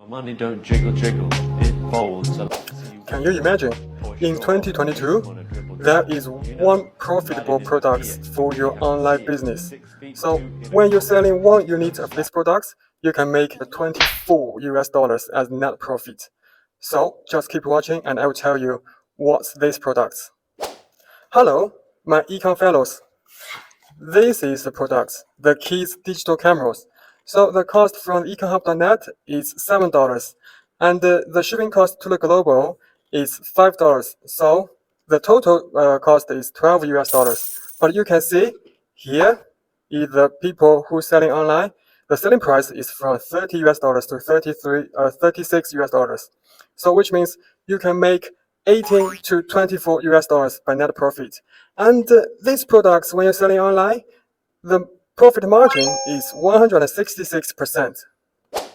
Money don't jiggle jiggle, it folds. Can you imagine? In 2022, there is one profitable product for your online business. So when you're selling one unit of these products, you can make $24 as net profit. So just keep watching and I will tell you what's these products. Hello, my ecom fellows. This is the product, the kids digital cameras. So the cost from econhub.net is $7, and the shipping cost to the global is $5. So the total cost is $12. But you can see here is the people who selling online. The selling price is from $30 to 36 US dollars. So which means you can make 18 to 24 US dollars by net profit. And these products, when you're selling online, the profit margin is 166%.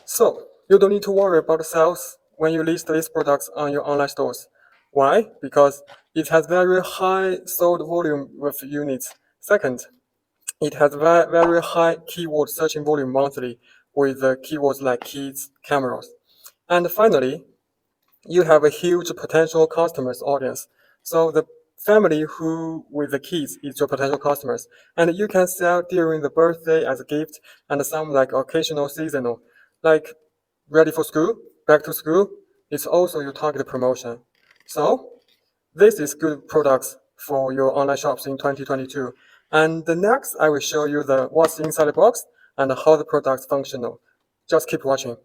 So you don't need to worry about the sales when you list these products on your online stores. Why? Because it has very high sold volume with units. Second, it has very high keyword searching volume monthly with keywords like kids, cameras. And finally, you have a huge potential customers audience. So the family who with the kids is your potential customers, and you can sell during the birthday as a gift, and some like occasional seasonal, like ready for school, back to school. It's also your target promotion. So this is good products for your online shops in 2022. And the next, I will show you the what's inside the box and how the products functional. Just keep watching.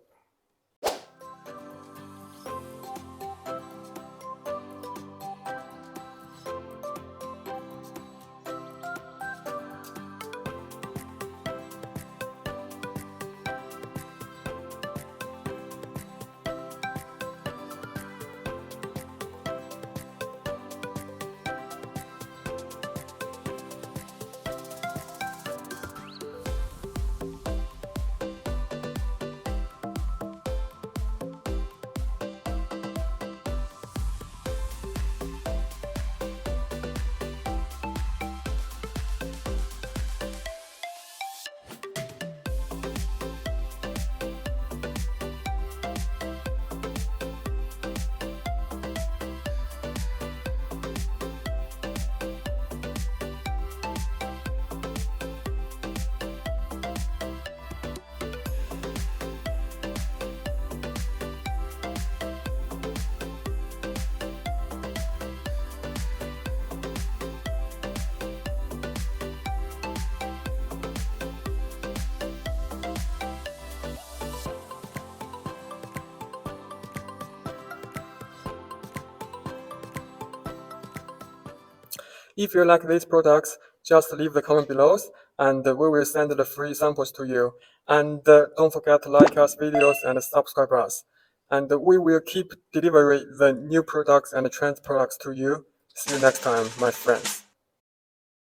If you like these products, just leave the comment below and we will send the free samples to you. And don't forget to like us videos and subscribe us. And we will keep delivering the new products and trend products to you. See you next time, my friends.